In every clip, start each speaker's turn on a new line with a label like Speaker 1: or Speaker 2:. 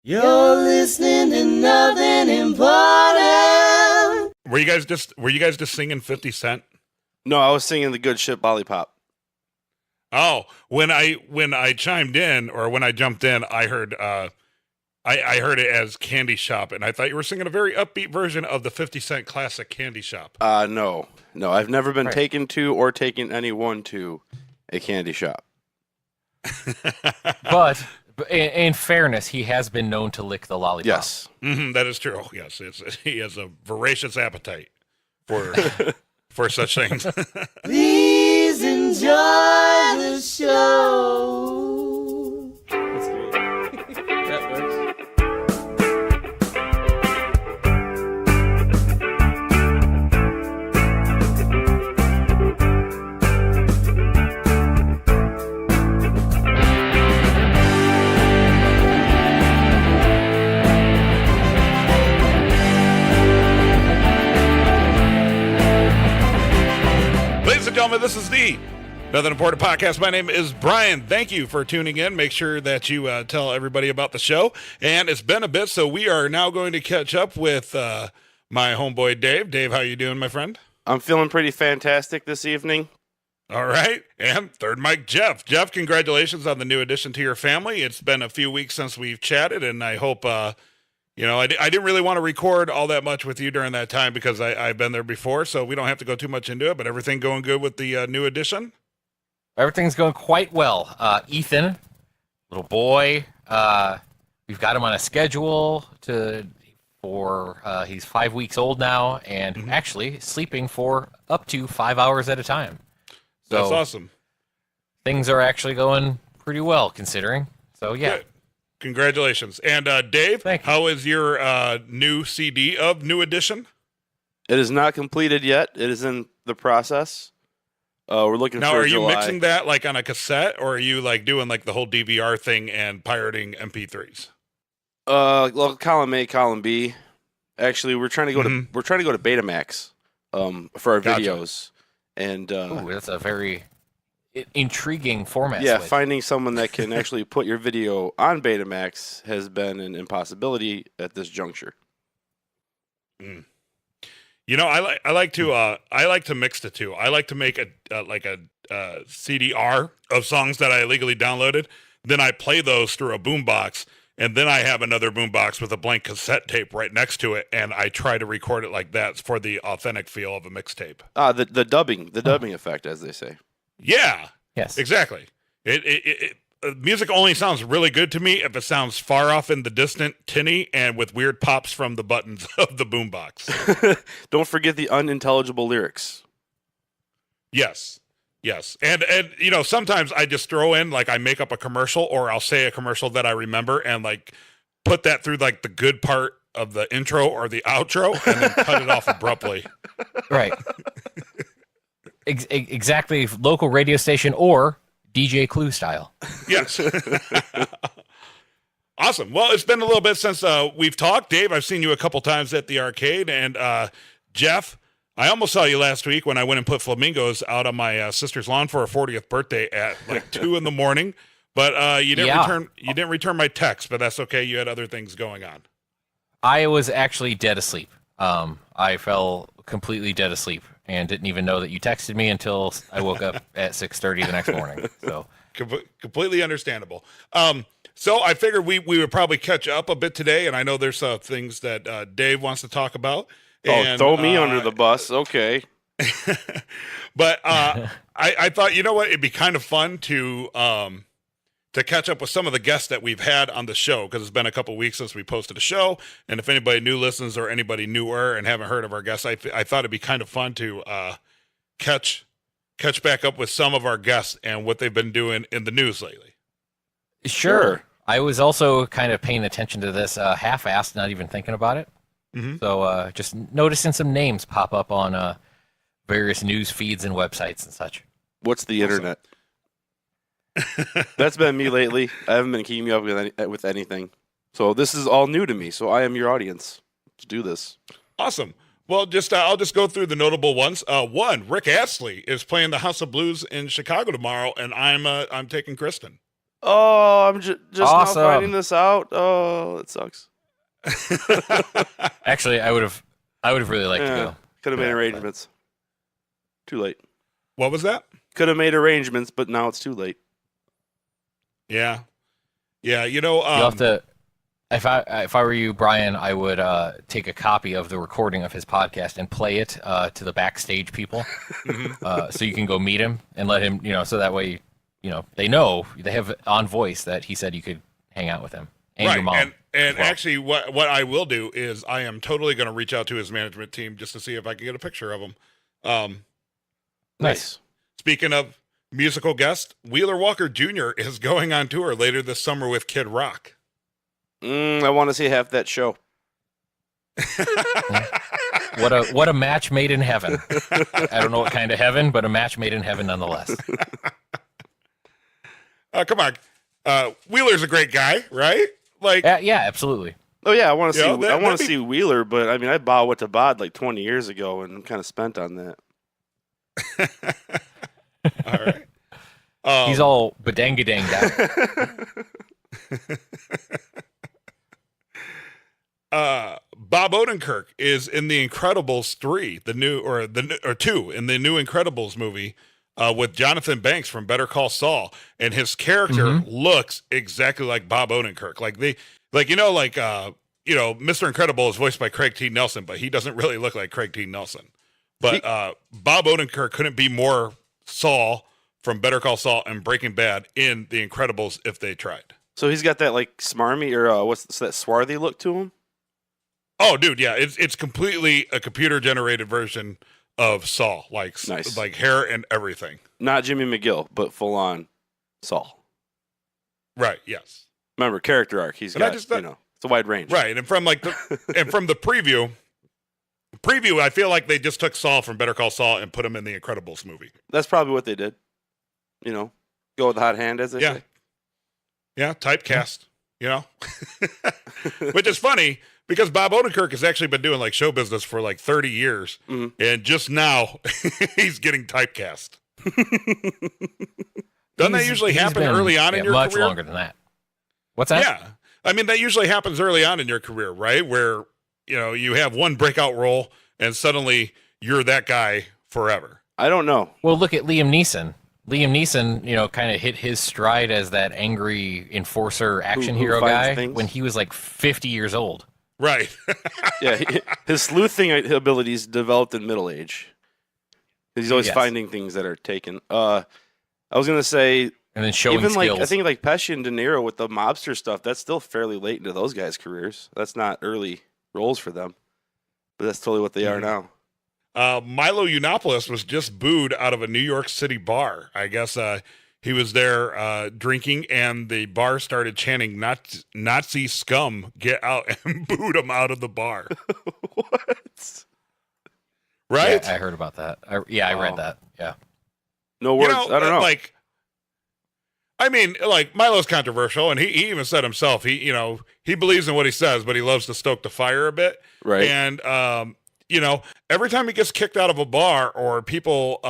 Speaker 1: You're listening to nothing important.
Speaker 2: Were you guys just singing 50 Cent?
Speaker 3: No, I was singing the good shit Lollipop.
Speaker 2: Oh, when I chimed in or when I jumped in, I heard I heard it as Candy Shop, and I thought you were singing a very upbeat version of the 50 Cent classic Candy Shop.
Speaker 3: No, I've never been taken to or taken anyone to a candy shop.
Speaker 4: But in fairness, he has been known to lick the lollipop.
Speaker 3: Yes.
Speaker 2: That is true. Oh, yes, he has a voracious appetite for for such things.
Speaker 1: Please enjoy the show.
Speaker 5: That's great. That works.
Speaker 2: Ladies and gentlemen, this is the Nothing Important Podcast. My name is Brian. Thank you for tuning in. Make sure that you tell everybody about the show. And it's been a bit, so we are now going to catch up with my homeboy Dave. Dave, how you doing, my friend?
Speaker 3: I'm feeling pretty fantastic this evening.
Speaker 2: All right. And third mic, Jeff. Jeff, congratulations on the new addition to your family. It's been a few weeks since we've chatted, and I hope, I didn't really want to record all that much with you during that time because I've been there before, so we don't have to go too much into it, but everything going good with the new addition?
Speaker 4: Everything's going quite well. Ethan, little boy, we've got him on a schedule for he's 5 weeks old now, and actually sleeping for up to 5 hours at a time. So
Speaker 2: That's awesome.
Speaker 4: Things are actually going pretty well considering. So yeah.
Speaker 2: Good. Congratulations. And Dave,
Speaker 4: Thank you.
Speaker 2: how is your new CD of New Edition?
Speaker 3: It is not completed yet. It is in the process. We're looking
Speaker 2: Now,
Speaker 3: for
Speaker 2: are you
Speaker 3: July.
Speaker 2: mixing that like on a cassette, or are you like doing like the whole DVR thing and pirating MP3s?
Speaker 3: Well, column A, column B. Actually, we're trying to go
Speaker 2: Mhm.
Speaker 3: to Betamax for our
Speaker 2: Gotcha.
Speaker 3: videos, and
Speaker 4: Ooh, that's a very intriguing format.
Speaker 3: yeah,
Speaker 4: switch.
Speaker 3: finding someone that can actually put your video on Betamax has been an impossibility at this juncture.
Speaker 2: You know, I like to mix the two. I like to make a CDR of songs that I illegally downloaded. Then I play those through a boombox, and then I have another boombox with a blank cassette tape right next to it, and I try to record it like that for the authentic feel of a mixtape.
Speaker 3: The dubbing effect, as they say.
Speaker 2: Yeah,
Speaker 4: Yes.
Speaker 2: exactly. Music only sounds really good to me if it sounds far off in the distant, tinny, and with weird pops from the buttons of the boombox.
Speaker 3: Don't forget the unintelligible lyrics.
Speaker 2: Yes. And sometimes I just throw in, like, I make up a commercial, or I'll say a commercial that I remember and, like, put that through, like, the good part of the intro or the outro and then cut it off abruptly.
Speaker 4: Right. Exactly. Local radio station or DJ Clue style.
Speaker 2: Yes. Awesome. Well, it's been a little bit since we've talked. Dave, I've seen you a couple times at the arcade. And Jeff, I almost saw you last week when I went and put flamingos out on my sister's lawn for her 40th birthday at like 2 a.m. But you didn't return my text, but that's okay. You had other things going on.
Speaker 4: I was actually dead asleep. I fell completely dead asleep and didn't even know that you texted me until I woke up at 6:30 the next morning. So
Speaker 2: Completely understandable. So I figured we would probably catch up a bit today, and I know there's things that Dave wants to talk about. And,
Speaker 3: Throw me under the bus. Okay.
Speaker 2: But I thought, you know what, it'd be kind of fun to catch up with some of the guests that we've had on the show, because it's been a couple weeks since we posted a show, and if anybody new listens or anybody newer and haven't heard of our guests, I thought it'd be kind of fun to catch back up with some of our guests and what they've been doing in the news lately.
Speaker 4: sure. I was also kind of paying attention to this half-assed, not even thinking about it.
Speaker 2: Mm-hmm.
Speaker 4: So just noticing some names pop up on various news feeds and websites and such.
Speaker 3: What's the internet? That's been me lately. I haven't been keeping up with anything. So this is all new to me. So I am your audience. Let's do this.
Speaker 2: Awesome. Well, I'll just go through the notable ones. One, Rick Astley is playing the House of Blues in Chicago tomorrow, and I'm taking Kristen.
Speaker 3: Oh, I'm just
Speaker 4: Awesome.
Speaker 3: now finding this out. Oh, it sucks.
Speaker 4: Actually, I would have really liked to go.
Speaker 3: Could have made
Speaker 4: Yeah,
Speaker 3: arrangements. Too late.
Speaker 2: What was that?
Speaker 3: Could have made arrangements, but now it's too late.
Speaker 2: Yeah. Yeah,
Speaker 4: You'll have to. If I were you, Brian, I would take a copy of the recording of his podcast and play it to the backstage people, so you can go meet him and let him, so that way, they have on voice that he said you could hang out with him and your mom.
Speaker 2: And
Speaker 4: as well.
Speaker 2: actually, what I will do is I am totally going to reach out to his management team just to see if I can get a picture of him.
Speaker 4: Nice.
Speaker 2: Speaking of musical guest, Wheeler Walker Jr. is going on tour later this summer with Kid Rock.
Speaker 3: I want to see half that show.
Speaker 4: What a match made in heaven. I don't know what kind of heaven, but a match made in heaven nonetheless.
Speaker 2: Come on. Wheeler's a great guy, right? Like,
Speaker 4: Yeah, absolutely.
Speaker 3: Oh yeah, I want to see.
Speaker 2: Yeah, that-
Speaker 3: I want
Speaker 2: that'd
Speaker 3: to
Speaker 2: be-
Speaker 3: see Wheeler, but I mean, I bought what to bod like 20 years ago, and I'm kind of spent on that.
Speaker 2: all right.
Speaker 4: He's all bedangadanged out.
Speaker 2: Bob Odenkirk is in The Incredibles 3, or 2 in the new Incredibles movie with Jonathan Banks from Better Call Saul, and his character looks exactly like Bob Odenkirk. Mr. Incredible is voiced by Craig T. Nelson, but he doesn't really look like Craig T. Nelson. But Bob Odenkirk couldn't be more Saul from Better Call Saul and Breaking Bad in The Incredibles if they tried.
Speaker 3: So he's got that like smarmy or what's that swarthy look to him?
Speaker 2: Oh, dude, yeah, it's completely a computer generated version of Saul,
Speaker 3: Nice.
Speaker 2: like hair and everything.
Speaker 3: Not Jimmy McGill, but full on Saul.
Speaker 2: Right? Yes.
Speaker 3: Remember character arc. He's
Speaker 2: And I
Speaker 3: got
Speaker 2: just-
Speaker 3: it's a wide range.
Speaker 2: Right, and from the preview, I feel like they just took Saul from Better Call Saul and put him in the Incredibles movie.
Speaker 3: That's probably what they did. Go with the hot hand, as they
Speaker 2: Yeah.
Speaker 3: say.
Speaker 2: Yeah, typecast. Which is funny because Bob Odenkirk has actually been doing like show business for like 30 years, and just now he's getting typecast. Doesn't that usually
Speaker 4: He's
Speaker 2: happen
Speaker 4: been,
Speaker 2: early on in your
Speaker 4: much
Speaker 2: career?
Speaker 4: longer than that. What's that?
Speaker 2: Yeah. I mean, that usually happens early on in your career, right? Where, you have one breakout role and suddenly you're that guy forever.
Speaker 3: I don't know.
Speaker 4: Well, look at Liam Neeson. Liam Neeson, kind of hit his stride as that angry enforcer action
Speaker 3: who
Speaker 4: hero
Speaker 3: finds
Speaker 4: guy
Speaker 3: things?
Speaker 4: when he was like 50 years old.
Speaker 2: Right.
Speaker 3: Yeah, his sleuthing abilities developed in middle age. He's always
Speaker 4: Yes.
Speaker 3: finding things that are taken. I was gonna say,
Speaker 4: And then showing
Speaker 3: even
Speaker 4: skills.
Speaker 3: like I think like Pesci and De Niro with the mobster stuff, that's still fairly late into those guys' careers. That's not early roles for them, but that's totally what they are now.
Speaker 2: Milo Yiannopoulos was just booed out of a New York City bar. I guess he was there drinking, and the bar started chanting Nazi scum, get out, and booed him out of the bar.
Speaker 3: What?
Speaker 2: Right?
Speaker 4: Yeah, I heard about that. I
Speaker 3: Wow.
Speaker 4: read that. Yeah.
Speaker 3: No words. I don't know.
Speaker 2: Milo's controversial, and he even said himself, he believes in what he says, but he loves to stoke the fire a bit.
Speaker 3: Right.
Speaker 2: And, every time he gets kicked out of a bar or people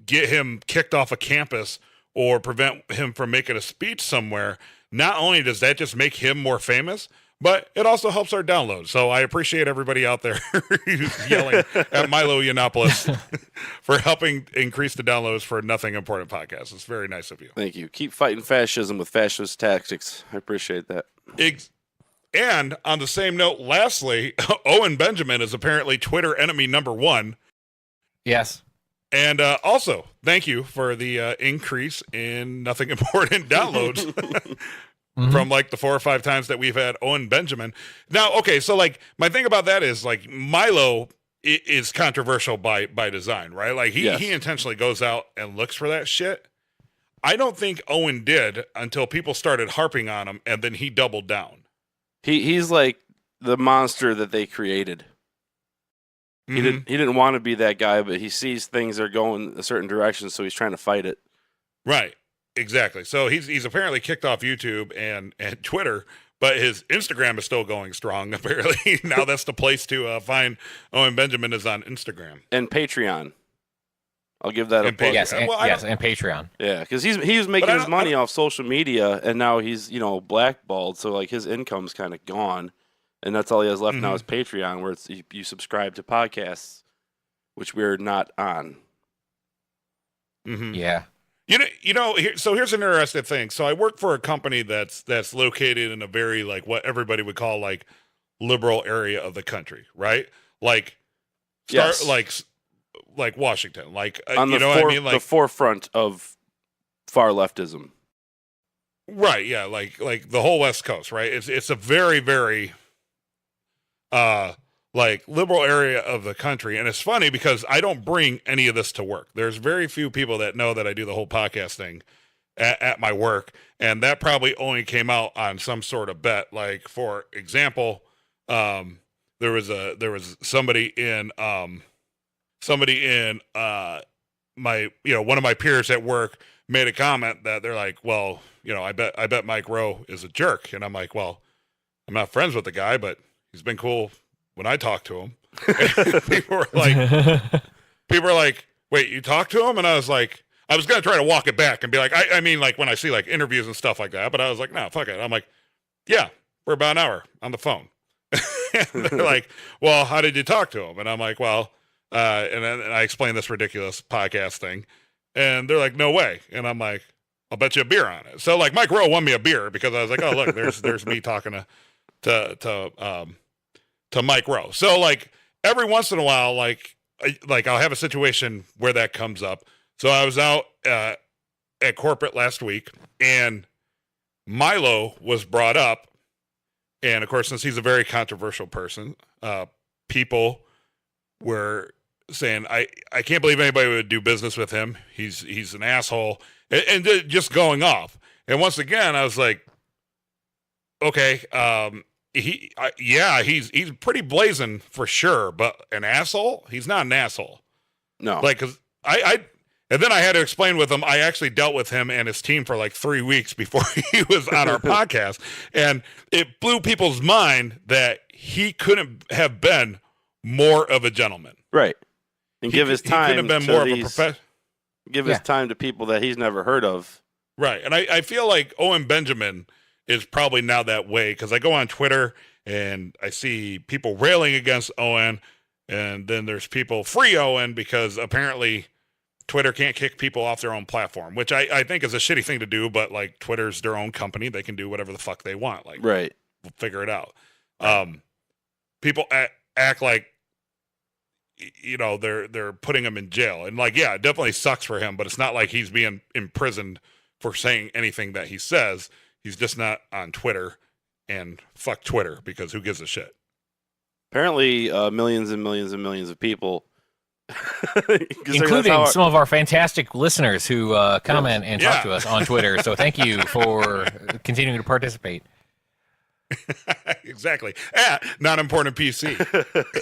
Speaker 2: get him kicked off a campus or prevent him from making a speech somewhere, not only does that just make him more famous, but it also helps our downloads. So I appreciate everybody out there who's yelling at Milo Yiannopoulos for helping increase the downloads for Nothing Important Podcast. It's very nice of you.
Speaker 3: Thank you. Keep fighting fascism with fascist tactics. I appreciate that.
Speaker 2: And on the same note, lastly, Owen Benjamin is apparently Twitter enemy number 1.
Speaker 4: Yes.
Speaker 2: And also, thank you for the increase in Nothing Important downloads from like the 4 or 5 times that we've had Owen Benjamin. Now, okay, so like my thing about that is like Milo is controversial by design, right? Like he intentionally goes out and looks for that shit. I don't think Owen did until people started harping on him, and then he doubled down.
Speaker 3: He's like the monster that they created. He didn't want to be that guy, but he sees things are going a certain direction, so he's trying to fight it.
Speaker 2: Right. Exactly. So he's apparently kicked off YouTube and Twitter, but his Instagram is still going strong. Apparently now that's the place to find Owen Benjamin is on Instagram
Speaker 3: And Patreon. I'll give that a
Speaker 2: And
Speaker 3: plug.
Speaker 4: Yes, and,
Speaker 2: Well, I
Speaker 4: yes, and Patreon.
Speaker 3: Yeah, because he was making
Speaker 2: I
Speaker 3: his
Speaker 2: don't-
Speaker 3: money off social media, and now he's blackballed. So like his income's kind of gone, and that's all he has left now is Patreon, where it's you subscribe to podcasts, which we're not on.
Speaker 2: Mhm.
Speaker 4: Yeah.
Speaker 2: So here's an interesting thing. So I work for a company that's located in a very like what everybody would call like liberal area of the country, right? Like,
Speaker 3: Yes.
Speaker 2: like Washington, like
Speaker 3: On the,
Speaker 2: you know what I mean,
Speaker 3: the
Speaker 2: like
Speaker 3: forefront of far leftism.
Speaker 2: right, yeah, like the whole West Coast, right? It's a very very like liberal area of the country, and it's funny because I don't bring any of this to work. There's very few people that know that I do the whole podcast thing at my work, and that probably only came out on some sort of bet. Like for example, there was somebody in my one of my peers at work made a comment that they're like, well, I bet Mike Rowe is a jerk, and I'm like, well, I'm not friends with the guy, but he's been cool when I talk to him. And people were like, wait, you talked to him? And I was like, I was gonna try to walk it back and be like, I mean, like when I see like interviews and stuff like that, but I was like, no, fuck it. I'm like, yeah, for about an hour on the phone. And they're like, well, how did you talk to him? And I'm like, well, and then I explained this ridiculous podcast thing, and they're like, no way. And I'm like, I'll bet you a beer on it. So like Mike Rowe won me a beer because I was like, oh look, there's me talking to Mike Rowe. So like every once in a while, like I'll have a situation where that comes up. So I was out at corporate last week, and Milo was brought up. And of course, since he's a very controversial person, people were saying, I can't believe anybody would do business with him. He's an asshole, and just going off. And once again, I was like, okay, he's pretty blazing for sure, but an asshole? He's not an asshole.
Speaker 3: No,
Speaker 2: Like, cause and then I had to explain with him, I actually dealt with him and his team for like 3 weeks before he was on our podcast. And it blew people's mind that he couldn't have been more of a gentleman.
Speaker 3: right, and give his time.
Speaker 2: He couldn't have been
Speaker 3: to
Speaker 2: more of a
Speaker 3: these-
Speaker 2: professional.
Speaker 3: Give
Speaker 4: Yeah.
Speaker 3: his time to people that he's never heard of.
Speaker 2: Right. And I feel like Owen Benjamin is probably now that way, because I go on Twitter and I see people railing against Owen, and then there's people free Owen because apparently Twitter can't kick people off their own platform, which I think is a shitty thing to do, but like Twitter's their own company. They can do whatever the fuck they want. Like,
Speaker 3: Right.
Speaker 2: we'll figure it out. People act like, they're putting him in jail, and like, yeah, it definitely sucks for him, but it's not like he's being imprisoned for saying anything that he says. He's just not on Twitter, and fuck Twitter, because who gives a shit?
Speaker 3: Apparently, millions and millions and millions of people, 'cause that's
Speaker 4: Including
Speaker 3: how
Speaker 4: some of our fantastic listeners who comment and talk
Speaker 2: Yeah.
Speaker 4: to us on Twitter. So thank you for continuing to participate.
Speaker 2: Exactly. Not important PC.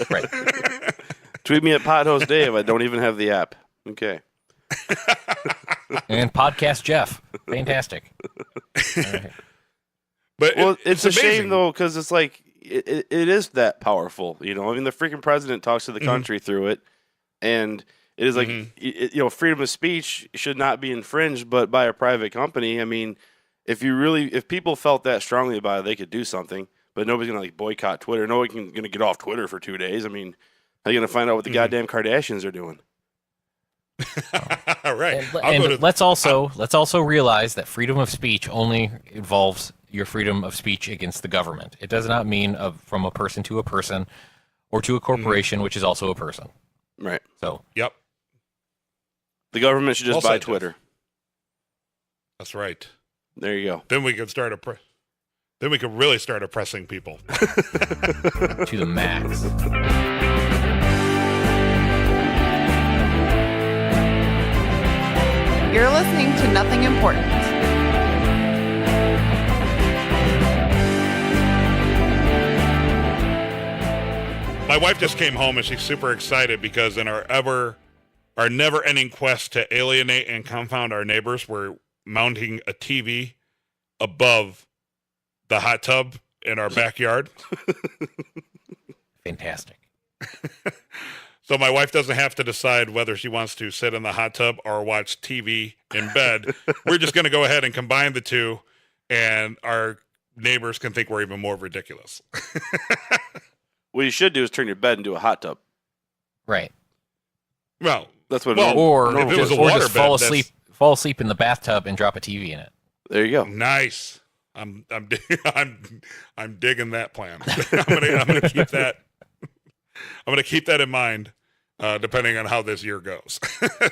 Speaker 4: Right.
Speaker 3: Tweet me at Pothost Dave. I don't even have the app. Okay.
Speaker 4: And Podcast Jeff. Fantastic. All right.
Speaker 2: But
Speaker 3: Well, it's a
Speaker 2: amazing.
Speaker 3: shame though, because it's like it is that powerful. I mean, the freaking president talks to the country through it, and it is like freedom of speech should not be infringed, but by a private company. I mean, if people felt that strongly about it, they could do something. But nobody's gonna like boycott Twitter. Nobody's gonna get off Twitter for 2 days. I mean, how are you gonna find out what the goddamn Kardashians are doing?
Speaker 2: Right.
Speaker 4: And,
Speaker 2: I'll go to
Speaker 4: let's also realize that freedom of speech only involves your freedom of speech against the government. It does not mean from a person to a person or to a corporation, which is also a person.
Speaker 3: Right.
Speaker 4: So
Speaker 2: Yep.
Speaker 3: The government should just
Speaker 2: Well
Speaker 3: buy
Speaker 2: said, Jeff.
Speaker 3: Twitter.
Speaker 2: That's right.
Speaker 3: There you go.
Speaker 2: Then we could start then we could really start oppressing people.
Speaker 4: to the max.
Speaker 6: You're listening to Nothing Important.
Speaker 2: My wife just came home and she's super excited because in our never-ending quest to alienate and confound our neighbors, we're mounting a TV above the hot tub in our backyard.
Speaker 4: Fantastic.
Speaker 2: So my wife doesn't have to decide whether she wants to sit in the hot tub or watch TV in bed. We're just going to go ahead and combine the two, and our neighbors can think we're even more ridiculous.
Speaker 3: What you should do is turn your bed into a hot tub.
Speaker 4: Right.
Speaker 2: Well,
Speaker 3: That's what.
Speaker 2: Well,
Speaker 4: Or,
Speaker 2: if it was a
Speaker 4: or
Speaker 2: water
Speaker 4: just
Speaker 2: bed,
Speaker 4: fall asleep in the bathtub and drop a TV in it.
Speaker 3: There you go.
Speaker 2: nice. I'm digging that plan. I'm gonna keep that. I'm gonna keep that in mind, depending on how this year goes.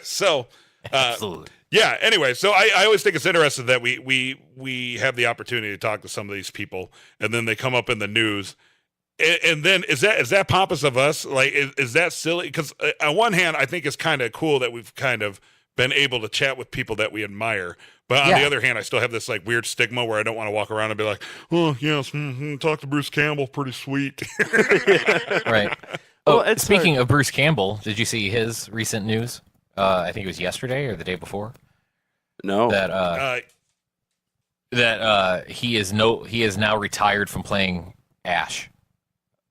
Speaker 2: So,
Speaker 4: Absolutely.
Speaker 2: yeah. Anyway, so I always think it's interesting that we have the opportunity to talk to some of these people, and then they come up in the news. And then is that pompous of us? Like, is that silly? Because on one hand, I think it's kind of cool that we've kind of been able to chat with people that we admire. But on the other hand, I still have this like weird stigma where I don't want to walk around and be like, oh yes, talk to Bruce Campbell, pretty sweet.
Speaker 4: Right.
Speaker 3: Well,
Speaker 4: Oh,
Speaker 3: it's
Speaker 4: speaking of Bruce Campbell, did you see his recent news? I think it was yesterday or the day before.
Speaker 3: No.
Speaker 4: That he is now retired from playing Ash.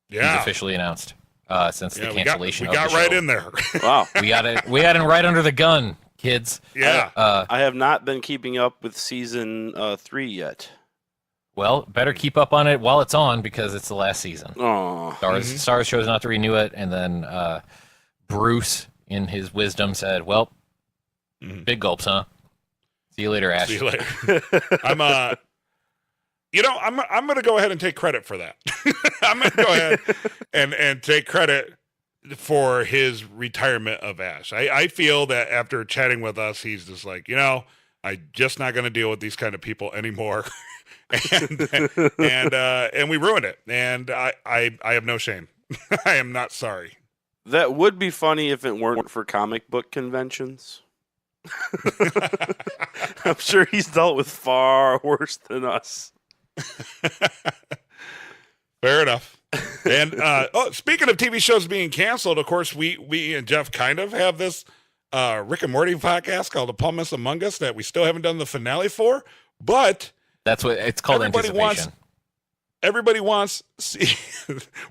Speaker 4: He's
Speaker 2: Yeah,
Speaker 4: officially announced since the
Speaker 2: we
Speaker 4: cancellation
Speaker 2: got
Speaker 4: of the
Speaker 2: right
Speaker 4: show.
Speaker 2: in there.
Speaker 3: Wow.
Speaker 4: We got it right under the gun, kids.
Speaker 2: Yeah.
Speaker 3: I have not been keeping up with season 3 yet.
Speaker 4: Well, better keep up on it while it's on because it's the last season.
Speaker 3: Oh.
Speaker 4: Stars chose not to renew it, and then Bruce, in his wisdom, said, "Well, big gulps, huh? See you later, Ash."
Speaker 2: See you later. I'm I'm going to go ahead and take credit for that. I'm going to go ahead and take credit for his retirement of Ash. I feel that after chatting with us, he's just like, I'm just not going to deal with these kind of people anymore. and we ruined it. And I have no shame. I am not sorry.
Speaker 3: That would be funny if it weren't for comic book conventions. I'm sure he's dealt with far worse than us.
Speaker 2: Fair enough. And speaking of TV shows being canceled, of course, we and Jeff kind of have this Rick and Morty podcast called Upon Among Us that we still haven't done the finale for, but
Speaker 4: That's what it's called. Anticipation.
Speaker 2: Everybody wants. See,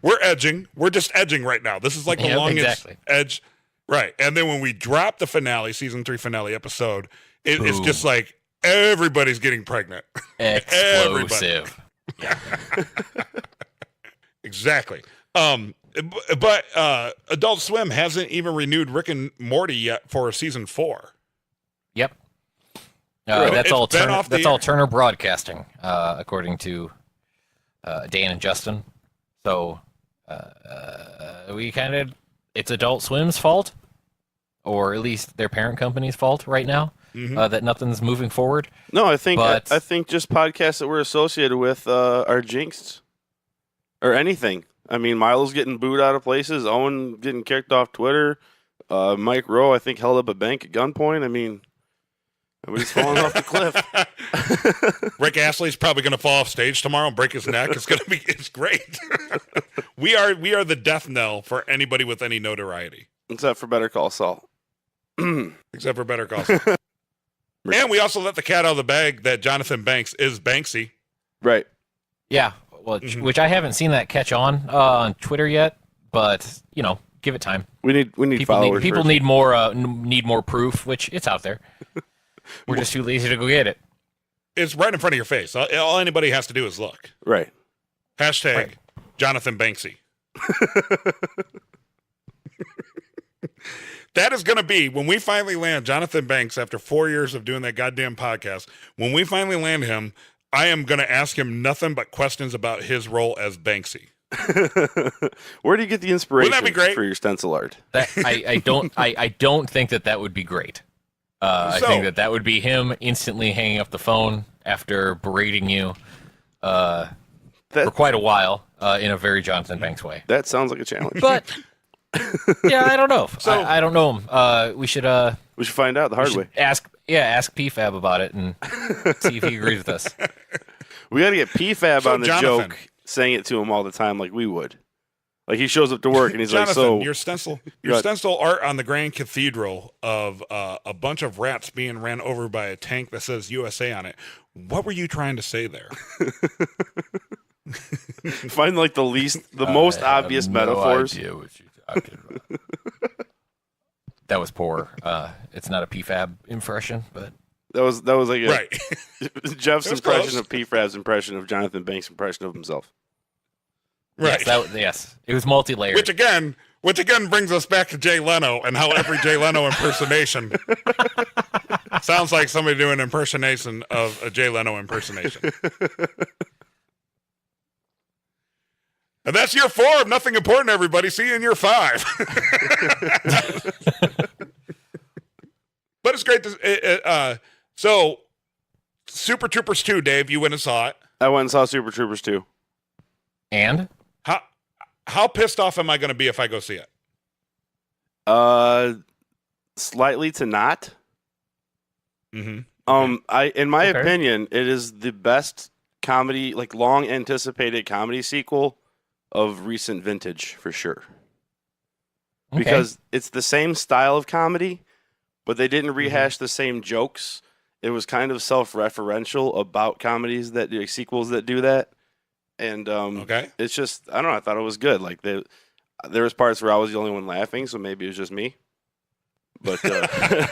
Speaker 2: we're edging. We're just edging right now. This is like the longest edge, right? And then when we drop the finale, season 3 finale episode, it's just like everybody's getting pregnant.
Speaker 4: Explosive.
Speaker 2: Exactly. But Adult Swim hasn't even renewed Rick and Morty yet for season 4.
Speaker 4: Yep.
Speaker 2: Right.
Speaker 4: That's
Speaker 2: It's
Speaker 4: all.
Speaker 2: been off the
Speaker 4: That's all
Speaker 2: air.
Speaker 4: Turner Broadcasting, according to Dan and Justin. So it's Adult Swim's fault, or at least their parent company's fault right now, that nothing's moving forward.
Speaker 3: No, I think
Speaker 4: But-
Speaker 3: I think just podcasts that we're associated with are jinxed, or anything. I mean, Milo's getting booed out of places. Owen getting kicked off Twitter. Mike Rowe, I think, held up a bank at gunpoint. I mean, everybody's falling off the cliff.
Speaker 2: Rick Astley's probably going to fall off stage tomorrow and break his neck. It's great. we are the death knell for anybody with any notoriety,
Speaker 3: Except for Better Call Saul.
Speaker 2: except for Better Call Saul. And we also let the cat out of the bag that Jonathan Banks is Banksy.
Speaker 3: Right.
Speaker 4: Yeah. Well, which I haven't seen that catch on Twitter yet, but give it time.
Speaker 3: We need followers.
Speaker 4: People
Speaker 3: first.
Speaker 4: need more proof, which it's out there. We're just too lazy to go get it.
Speaker 2: It's right in front of your face. All anybody has to do is look.
Speaker 3: Right.
Speaker 2: Hashtag
Speaker 4: Right.
Speaker 2: Jonathan Banksy. That is going to be when we finally land Jonathan Banks after 4 years of doing that goddamn podcast. When we finally land him, I am going to ask him nothing but questions about his role as Banksy.
Speaker 3: Where do you get the inspiration
Speaker 2: Wouldn't that be great?
Speaker 3: for your stencil art?
Speaker 4: That I don't think that would be great. I
Speaker 2: So-
Speaker 4: think that would be him instantly hanging up the phone after berating you for quite a while in a very Jonathan Banks way.
Speaker 3: That sounds like a challenge.
Speaker 4: But yeah, I don't know.
Speaker 2: So-
Speaker 4: I don't know him. We should
Speaker 3: We should find out the hard way.
Speaker 4: ask PFAB about it and see if he agrees with us.
Speaker 3: We got to get PFAB
Speaker 2: So,
Speaker 3: on the
Speaker 2: Jonathan.
Speaker 3: joke, saying it to him all the time like we would. Like he shows up to work and he's
Speaker 2: Jonathan,
Speaker 3: like, "So
Speaker 2: your stencil
Speaker 3: Go
Speaker 2: stencil art on the Grand Cathedral of a bunch of rats being ran over by a tank that says USA on it. What were you trying to say there?"
Speaker 3: find like the most obvious metaphors."
Speaker 4: Idea what you're talking about. That was poor. It's not a PFAB impression, but
Speaker 3: That was like a,
Speaker 2: Right.
Speaker 3: Jeff's
Speaker 2: It was
Speaker 3: impression
Speaker 2: close.
Speaker 3: of PFAB's impression of Jonathan Banks' impression of himself.
Speaker 2: Right.
Speaker 4: yes, it was multi-layered.
Speaker 2: Which again brings us back to Jay Leno and how every Jay Leno impersonation sounds like somebody doing an impersonation of a Jay Leno impersonation. And that's year 4 of Nothing Important, everybody. See you in year 5. But it's great to. So, Super Troopers 2, Dave, you went and saw it.
Speaker 3: I went and saw Super Troopers 2.
Speaker 4: And
Speaker 2: How pissed off am I going to be if I go see it?
Speaker 3: Slightly to not.
Speaker 2: Mm-hmm.
Speaker 3: In my
Speaker 4: Okay.
Speaker 3: opinion, it is the best comedy, like long anticipated comedy sequel of recent vintage for sure.
Speaker 4: Okay.
Speaker 3: Because it's the same style of comedy, but they didn't rehash the same jokes. It was kind of self-referential about comedies that do sequels that do that. And
Speaker 2: Okay.
Speaker 3: it's just, I don't know, I thought it was good. Like there was parts where I was the only one laughing, so maybe it was just me. But
Speaker 4: okay.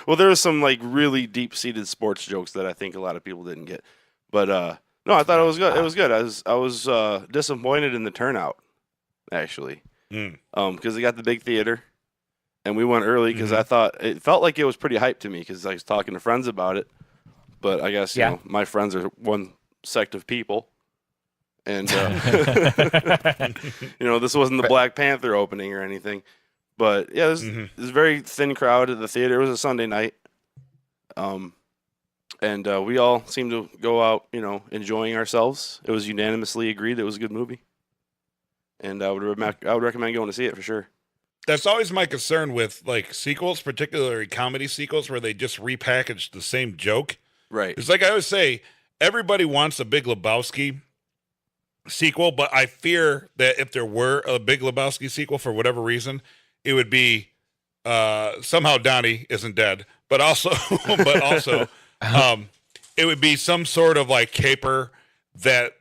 Speaker 3: well, there was some like really deep-seated sports jokes that I think a lot of people didn't get. But no, I thought it was good. It was good. I was disappointed in the turnout, actually, because they got the big theater, and we went early because I thought it felt like it was pretty hyped to me because I was talking to friends about it. But I guess you know my friends are one sect of people, and you know this wasn't the Black Panther opening or anything. But yeah, this is a very thin crowd at the theater. It was a Sunday night, and we all seemed to go out, you know, enjoying ourselves. It was unanimously agreed it was a good movie, and I would recommend going to see it for sure.
Speaker 2: That's always my concern with like sequels, particularly comedy sequels, where they just repackage the same joke.
Speaker 3: Right.
Speaker 2: It's like I always say, everybody wants a Big Lebowski sequel, but I fear that if there were a Big Lebowski sequel for whatever reason, it would be somehow Donnie isn't dead, but also it would be some sort of like caper that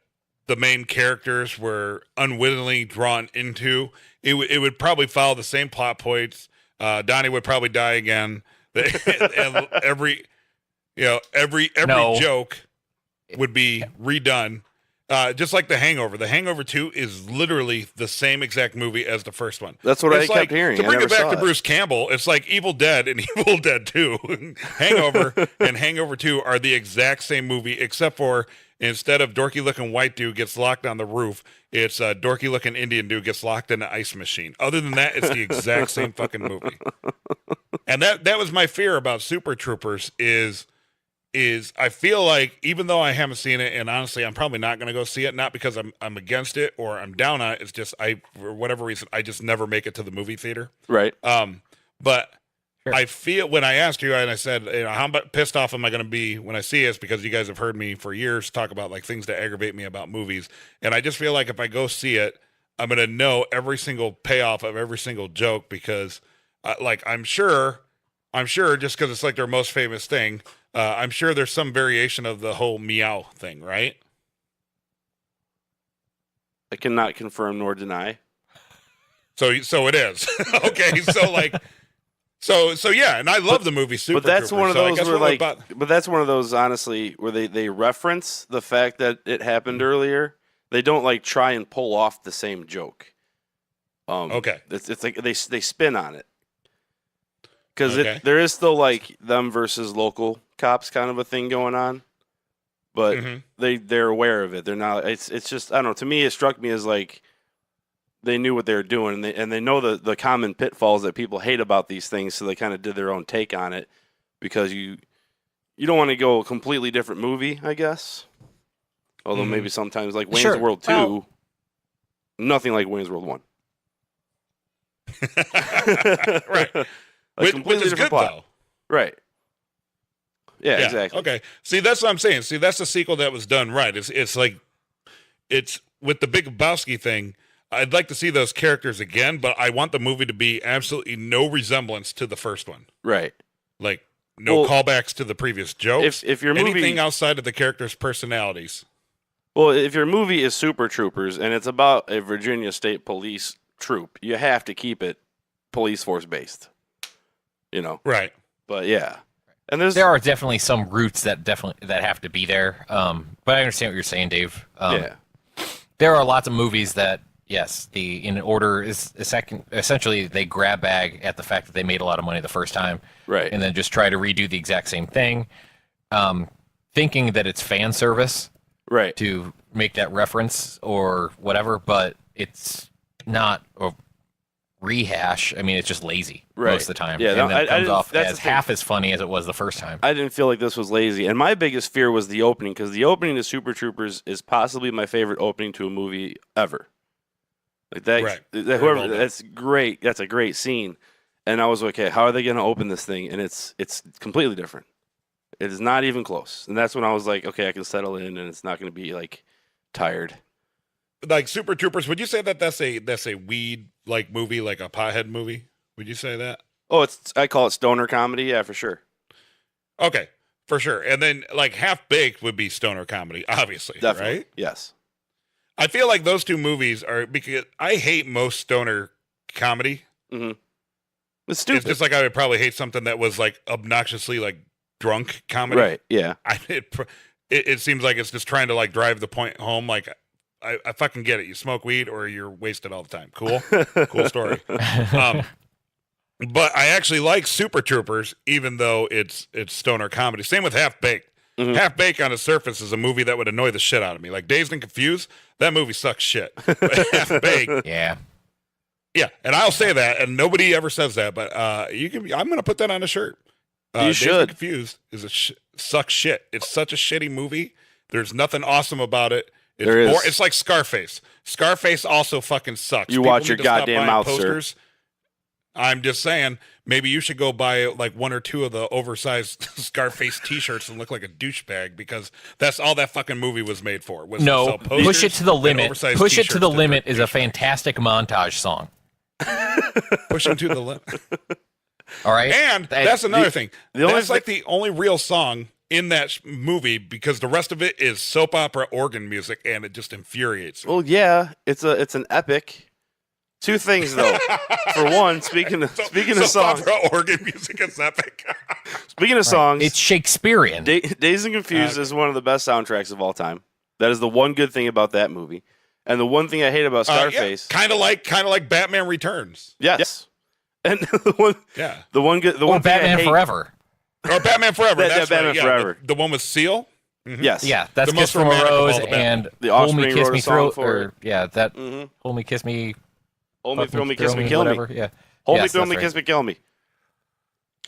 Speaker 2: the main characters were unwittingly drawn into. It would probably follow the same plot points. Donnie would probably die again. And every
Speaker 4: No.
Speaker 2: joke would be redone. Just like The Hangover. The Hangover 2 is literally the same exact movie as the first one.
Speaker 3: That's what
Speaker 2: It's
Speaker 3: I kept hearing.
Speaker 2: To
Speaker 3: I
Speaker 2: bring
Speaker 3: never
Speaker 2: it back
Speaker 3: saw
Speaker 2: to
Speaker 3: it.
Speaker 2: Bruce Campbell, it's like Evil Dead and Evil Dead 2. Hangover and Hangover 2 are the exact same movie, except for instead of dorky-looking white dude gets locked on the roof, it's a dorky-looking Indian dude gets locked in an ice machine. Other than that, it's the exact same fucking movie. And that was my fear about Super Troopers is I feel like even though I haven't seen it, and honestly I'm probably not going to go see it, not because I'm against it or I'm down on it, it's just for whatever reason I just never make it to the movie theater.
Speaker 3: Right.
Speaker 2: But
Speaker 4: Sure.
Speaker 2: I feel when I asked you and I said, you know, how pissed off am I going to be when I see this, because you guys have heard me for years talk about like things that aggravate me about movies, and I just feel like if I go see it, I'm going to know every single payoff of every single joke because like I'm sure just because it's like their most famous thing. I'm sure there's some variation of the whole meow thing, right?
Speaker 3: I cannot confirm nor deny.
Speaker 2: So it is. Okay, so like, so yeah, and I love the movie Super
Speaker 3: But that's
Speaker 2: Troopers,
Speaker 3: one of
Speaker 2: so I
Speaker 3: those
Speaker 2: guess
Speaker 3: where
Speaker 2: what
Speaker 3: like,
Speaker 2: about-
Speaker 3: but that's one of those honestly where they reference the fact that it happened
Speaker 2: Mm-hmm.
Speaker 3: earlier. They don't like try and pull off the same joke.
Speaker 2: Okay.
Speaker 3: It's like they spin on it because
Speaker 2: Okay.
Speaker 3: there is still like them versus local cops kind of a thing going on, but
Speaker 2: Mhm.
Speaker 3: they're aware of it. They're not. It's just I don't know. To me, it struck me as like they knew what they were doing, and they know the common pitfalls that people hate about these things, so they kind of did their own take on it because you don't want to go a completely different movie, I guess. Although
Speaker 2: Mhm.
Speaker 3: maybe sometimes like Wayne's
Speaker 4: Sure.
Speaker 3: World 2,
Speaker 4: Well-
Speaker 3: nothing like Wayne's World 1.
Speaker 2: Right.
Speaker 3: A
Speaker 2: Which
Speaker 3: completely
Speaker 2: is
Speaker 3: different
Speaker 2: good
Speaker 3: plot.
Speaker 2: though.
Speaker 3: Right. Yeah, exactly.
Speaker 2: Okay. See, that's what I'm saying. See, that's the sequel that was done right. It's like it's with the Big Lebowski thing. I'd like to see those characters again, but I want the movie to be absolutely no resemblance to the first one.
Speaker 3: Right.
Speaker 2: Like no
Speaker 3: Well,
Speaker 2: callbacks to the previous jokes.
Speaker 3: If your
Speaker 2: anything
Speaker 3: movie
Speaker 2: outside of the characters' personalities.
Speaker 3: Well, if your movie is Super Troopers and it's about a Virginia State Police troop, you have to keep it police force based.
Speaker 2: Right.
Speaker 3: But yeah, and
Speaker 4: There are definitely some roots that have to be there. But I understand what you're saying, Dave.
Speaker 3: yeah,
Speaker 4: There are lots of movies that, yes, the in order is essentially they grab bag at the fact that they made a lot of money the first time,
Speaker 3: right,
Speaker 4: and then just try to redo the exact same thing, thinking that it's fan service
Speaker 3: right.
Speaker 4: to make that reference or whatever, but it's not a rehash. I mean, it's just lazy
Speaker 3: Right.
Speaker 4: most of the time.
Speaker 3: Yeah,
Speaker 4: and
Speaker 3: no,
Speaker 4: then it
Speaker 3: I
Speaker 4: comes
Speaker 3: didn't-
Speaker 4: off
Speaker 3: that's
Speaker 4: as
Speaker 3: the thing.
Speaker 4: half as funny as it was the first time.
Speaker 3: I didn't feel like this was lazy, and my biggest fear was the opening because the opening to Super Troopers is possibly my favorite opening to a movie ever. Like that,
Speaker 2: Right.
Speaker 3: that
Speaker 2: Very
Speaker 3: whoever
Speaker 2: well done.
Speaker 3: that's great. That's a great scene, and I was like, okay, how are they going to open this thing? And it's completely different. It is not even close, and that's when I was like, okay, I can settle in, and it's not going to be like tired.
Speaker 2: Like Super Troopers, would you say that that's a weed like movie, like a pothead movie? Would you say that?
Speaker 3: Oh, I call it stoner comedy, yeah, for sure,
Speaker 2: Okay, for sure. And then like Half Baked would be stoner comedy, obviously,
Speaker 3: definitely,
Speaker 2: right?
Speaker 3: yes,
Speaker 2: I feel like those two movies are, because I hate most stoner comedy.
Speaker 3: it's
Speaker 2: It's
Speaker 3: stupid,
Speaker 2: just like I would probably hate something that was like obnoxiously like drunk comedy.
Speaker 3: right? Yeah,
Speaker 2: It seems like it's just trying to like drive the point home. Like I fucking get it. You smoke weed or you're wasted all the time. Cool, cool story. But I actually like Super Troopers, even though it's stoner comedy. Same with Half Baked.
Speaker 3: Mhm.
Speaker 2: Half Baked on the surface is a movie that would annoy the shit out of me. Like Dazed and Confused, that movie sucks shit. But Half Baked,
Speaker 4: Yeah.
Speaker 2: yeah, and I'll say that, and nobody ever says that, but you can. I'm gonna put that on a shirt.
Speaker 3: You
Speaker 2: Dazed
Speaker 3: should.
Speaker 2: and Confused is sucks shit. It's such a shitty movie. There's nothing awesome about it. It's
Speaker 3: There is.
Speaker 2: It's like Scarface. Scarface also fucking sucks.
Speaker 3: You
Speaker 2: People
Speaker 3: watch
Speaker 2: need
Speaker 3: your
Speaker 2: to stop
Speaker 3: goddamn
Speaker 2: buying
Speaker 3: mouth, sir.
Speaker 2: posters. I'm just saying, maybe you should go buy like one or two of the oversized Scarface T-shirts and look like a douchebag, because that's all that fucking movie was made for. Was to
Speaker 4: No,
Speaker 2: sell
Speaker 4: Push It
Speaker 2: posters
Speaker 4: to the
Speaker 2: and
Speaker 4: Limit.
Speaker 2: oversized
Speaker 4: Push It to the
Speaker 2: T-shirts
Speaker 4: Limit is a fantastic montage song.
Speaker 2: push him to the limit.
Speaker 4: All right?
Speaker 2: And that's another thing.
Speaker 3: the only
Speaker 2: That's like the only real song in that movie, because the rest of it is soap opera organ music, and it just infuriates me.
Speaker 3: Well, yeah, it's an epic. Two things though. For one, speaking of
Speaker 2: Soap
Speaker 3: songs,
Speaker 2: opera organ music is epic.
Speaker 3: speaking of songs,
Speaker 4: It's Shakespearean.
Speaker 3: Dazed and Confused is one of the best soundtracks of all time. That is the one good thing about that movie, and the one thing I hate about Scarface.
Speaker 2: kind of like Batman Returns.
Speaker 3: Yes, and
Speaker 2: Yeah,
Speaker 3: the one
Speaker 4: or
Speaker 3: thing I
Speaker 4: Batman
Speaker 3: hate,
Speaker 4: Forever.
Speaker 2: or Batman Forever.
Speaker 3: That-
Speaker 2: That's
Speaker 3: Batman
Speaker 2: right. Yeah,
Speaker 3: Forever.
Speaker 2: The one with Seal.
Speaker 3: Yes,
Speaker 4: Yeah, that's
Speaker 2: The
Speaker 4: Kiss
Speaker 2: most
Speaker 4: from a
Speaker 2: romantic of all
Speaker 4: Rose
Speaker 2: the Batman.
Speaker 4: and
Speaker 3: The
Speaker 4: Hold Me,
Speaker 3: Offspring
Speaker 4: Kiss
Speaker 3: wrote a
Speaker 4: Me,
Speaker 3: song
Speaker 4: Throw,
Speaker 3: for
Speaker 4: or yeah, that
Speaker 3: Mm-hmm.
Speaker 4: Hold Me, Kiss Me,
Speaker 3: Hold me,
Speaker 4: Fuck
Speaker 3: throw me, kiss me, kill
Speaker 4: whatever.
Speaker 3: me.
Speaker 4: Yeah.
Speaker 3: Hold
Speaker 4: Yes,
Speaker 3: me, throw
Speaker 4: that's
Speaker 3: me,
Speaker 4: right.
Speaker 3: kiss me, kill me.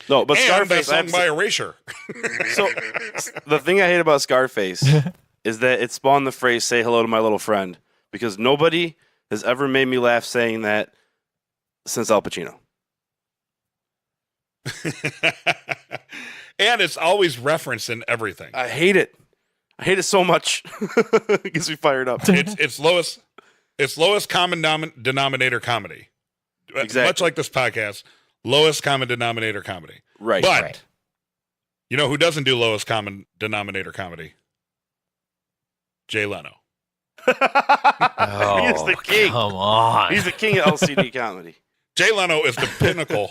Speaker 3: No, but
Speaker 2: And
Speaker 3: Scarface.
Speaker 2: that
Speaker 3: I
Speaker 2: song
Speaker 3: have
Speaker 2: by
Speaker 3: to-
Speaker 2: Erasure.
Speaker 3: So the thing I hate about Scarface is that it spawned the phrase "say hello to my little friend," because nobody has ever made me laugh saying that since Al Pacino.
Speaker 2: And it's always referenced in everything.
Speaker 3: I hate it. I hate it so much. It gets me fired up.
Speaker 2: It's lowest common denominator comedy.
Speaker 3: Exactly.
Speaker 2: Much like this podcast, lowest common denominator comedy.
Speaker 3: Right.
Speaker 2: But
Speaker 4: Right.
Speaker 2: you know who doesn't do lowest common denominator comedy? Jay Leno.
Speaker 4: Oh,
Speaker 3: He's the king.
Speaker 4: Come on.
Speaker 3: He's the king of LCD comedy.
Speaker 2: Jay Leno is the pinnacle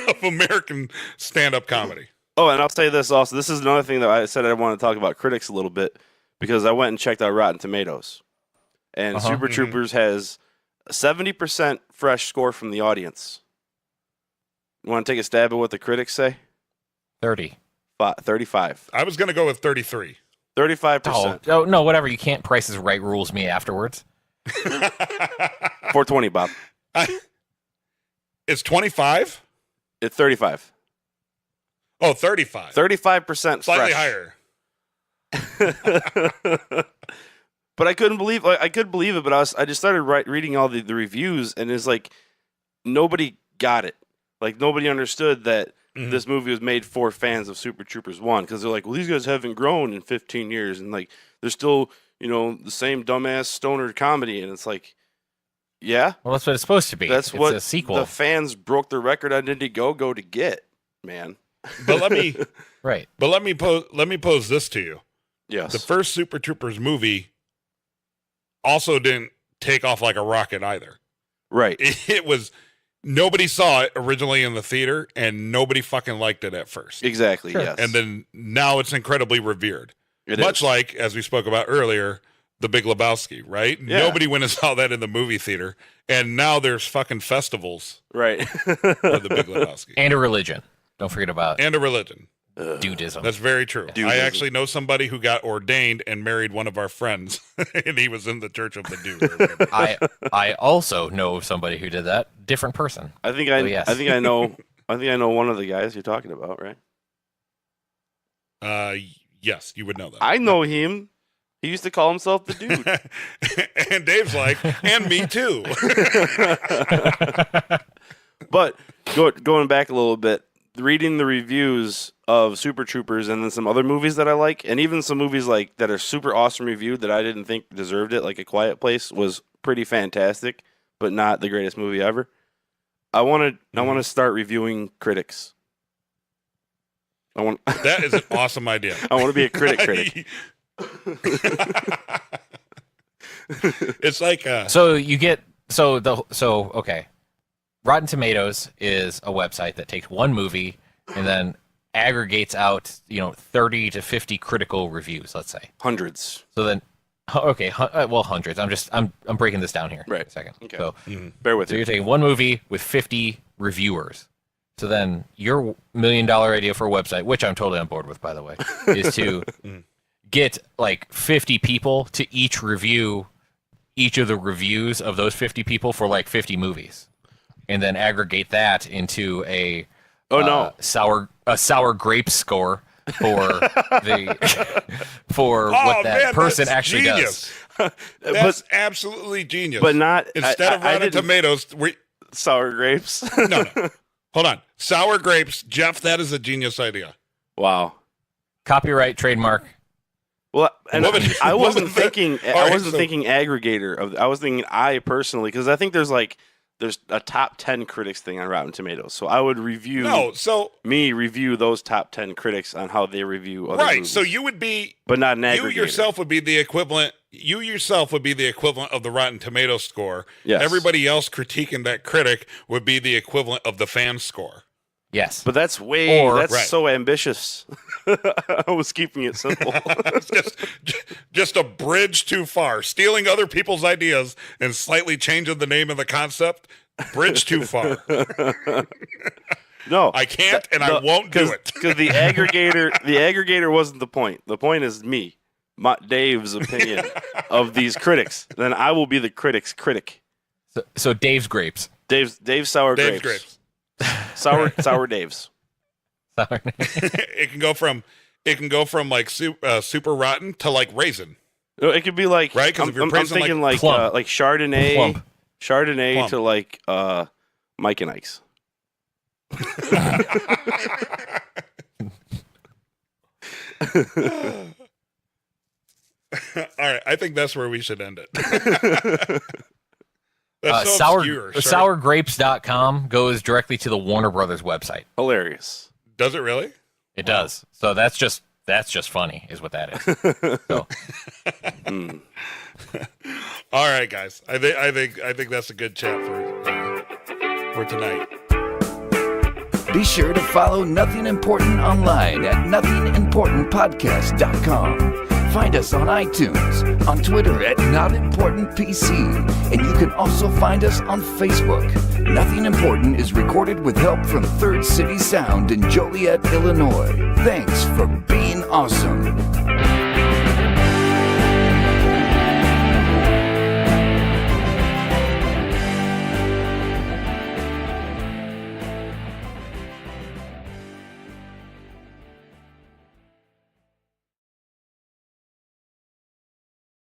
Speaker 2: of American stand-up comedy.
Speaker 3: Oh, and I'll say this also. This is another thing that I said I want to talk about critics a little bit, because I went and checked out Rotten Tomatoes. And
Speaker 4: Uh-huh.
Speaker 3: Super Troopers has a 70% fresh score from the audience. You want to take a stab at what the critics say?
Speaker 4: 30.
Speaker 3: 35.
Speaker 2: I was going to go with 33.
Speaker 3: 35%.
Speaker 4: Oh, no, whatever. You can't Price is Right rules me afterwards.
Speaker 3: 420, Bob.
Speaker 2: It's 25?
Speaker 3: It's 35.
Speaker 2: Oh, 35.
Speaker 3: 35%
Speaker 2: Slightly
Speaker 3: fresh.
Speaker 2: higher.
Speaker 3: But I couldn't believe I could believe it, but I just started reading all the reviews, and it's like nobody got it. Like nobody understood that
Speaker 2: Mhm.
Speaker 3: this movie was made for fans of Super Troopers 1, because they're like, well, these guys haven't grown in 15 years, and like they're still, the same dumbass stoner comedy, and it's like, yeah,
Speaker 4: Well, that's what it's supposed to be.
Speaker 3: that's
Speaker 4: it's
Speaker 3: what
Speaker 4: a sequel.
Speaker 3: the fans broke the record on Indiegogo to get, man.
Speaker 2: But let me
Speaker 4: Right.
Speaker 2: pose this to you.
Speaker 3: Yes.
Speaker 2: The first Super Troopers movie also didn't take off like a rocket either.
Speaker 3: Right.
Speaker 2: It was nobody saw it originally in the theater, and nobody fucking liked it at first.
Speaker 3: Exactly.
Speaker 4: Sure.
Speaker 3: Yes.
Speaker 2: And then now it's incredibly revered.
Speaker 3: It
Speaker 2: Much
Speaker 3: is.
Speaker 2: like, as we spoke about earlier, The Big Lebowski, right?
Speaker 3: Yeah.
Speaker 2: Nobody went and saw that in the movie theater, and now there's fucking festivals
Speaker 3: right.
Speaker 2: for The Big Lebowski.
Speaker 4: And a religion. Don't forget about
Speaker 2: And a religion.
Speaker 4: dudism.
Speaker 2: That's very true.
Speaker 3: Dudism.
Speaker 2: I actually know somebody who got ordained and married one of our friends, and he was in the Church of the Dude. or whatever.
Speaker 4: I also know somebody who did that. Different person.
Speaker 3: I think I.
Speaker 4: Oh, yes.
Speaker 3: I think I know. I think I know one of the guys you're talking about, right?
Speaker 2: Yes, you would know that.
Speaker 3: I know him. He used to call himself the dude.
Speaker 2: And Dave's like, and me too.
Speaker 3: But going back a little bit, reading the reviews of Super Troopers and then some other movies that I like, and even some movies like that are super awesome reviewed that I didn't think deserved it, like A Quiet Place was pretty fantastic, but not the greatest movie ever. I want to start reviewing critics.
Speaker 2: That is an awesome idea.
Speaker 3: I want to be a critic.
Speaker 2: It's like
Speaker 4: okay. Rotten Tomatoes is a website that takes one movie and then aggregates out, 30 to 50 critical reviews, let's say.
Speaker 3: Hundreds.
Speaker 4: So then hundreds. I'm breaking this down here.
Speaker 3: Right.
Speaker 4: A second.
Speaker 3: Okay.
Speaker 4: So
Speaker 3: Bear with
Speaker 4: So
Speaker 3: me.
Speaker 4: you're taking one movie with 50 reviewers. So then your $1 million idea for a website, which I'm totally on board with, by the way, is to get like 50 people to each review each of the reviews of those 50 people for like 50 movies, and then aggregate that into a sour grape score for what that person
Speaker 2: that's
Speaker 4: actually
Speaker 2: genius.
Speaker 4: does.
Speaker 2: That's absolutely genius.
Speaker 3: But not
Speaker 2: Instead of Rotten
Speaker 3: didn't-
Speaker 2: Tomatoes,
Speaker 3: sour grapes.
Speaker 2: no. Hold on. Sour grapes. Jeff, that is a genius idea.
Speaker 3: Wow.
Speaker 4: Copyright, trademark.
Speaker 3: Well, and
Speaker 2: What would-
Speaker 3: I
Speaker 2: what
Speaker 3: wasn't
Speaker 2: would that-
Speaker 3: thinking.
Speaker 2: All
Speaker 3: I
Speaker 2: right,
Speaker 3: wasn't
Speaker 2: so-
Speaker 3: thinking aggregator. I was thinking I personally, because I think there's a top 10 critics thing on Rotten Tomatoes. So I would review review those top 10 critics on how they review other
Speaker 2: right.
Speaker 3: movies.
Speaker 2: So you would be
Speaker 3: but not an aggregator.
Speaker 2: you yourself would be the equivalent. You yourself would be the equivalent of the Rotten Tomatoes score.
Speaker 3: Yes.
Speaker 2: Everybody else critiquing that critic would be the equivalent of the fan score.
Speaker 4: Yes.
Speaker 3: But that's
Speaker 2: Right.
Speaker 3: so ambitious. I was keeping it simple.
Speaker 2: It's just a bridge too far. Stealing other people's ideas and slightly changing the name of the concept. Bridge too far.
Speaker 3: No,
Speaker 2: I can't and I won't do it.
Speaker 3: Because the aggregator wasn't the point. The point is me, Dave's opinion of these critics. Then I will be the critic's critic.
Speaker 4: So Dave's grapes.
Speaker 3: Dave's sour
Speaker 2: Dave's
Speaker 3: grapes.
Speaker 2: grapes.
Speaker 3: Sour Dave's.
Speaker 4: Sorry.
Speaker 2: It can go from like super rotten to like raisin.
Speaker 3: No, it could be like
Speaker 2: Right, 'cause
Speaker 3: I'm,
Speaker 2: if you're
Speaker 3: I'm
Speaker 2: praising,
Speaker 3: thinking
Speaker 4: like,
Speaker 3: like
Speaker 4: plum.
Speaker 3: like Chardonnay,
Speaker 4: Plump.
Speaker 3: Chardonnay
Speaker 2: Plump.
Speaker 3: to like Mike and Ike's.
Speaker 2: All right, I think that's where we should end it. That's so obscure.
Speaker 4: Sourgrapes.com goes directly to the Warner Brothers website.
Speaker 3: Hilarious.
Speaker 2: Does it really?
Speaker 4: It does. So that's just funny, is what that is. So
Speaker 2: All right, guys. I think that's a good chat for tonight.
Speaker 1: Be sure to follow Nothing Important online at nothingimportantpodcast.com. Find us on iTunes, on Twitter at NotImportantPC, and you can also find us on Facebook. Nothing Important is recorded with help from Third City Sound in Joliet, Illinois. Thanks for being awesome.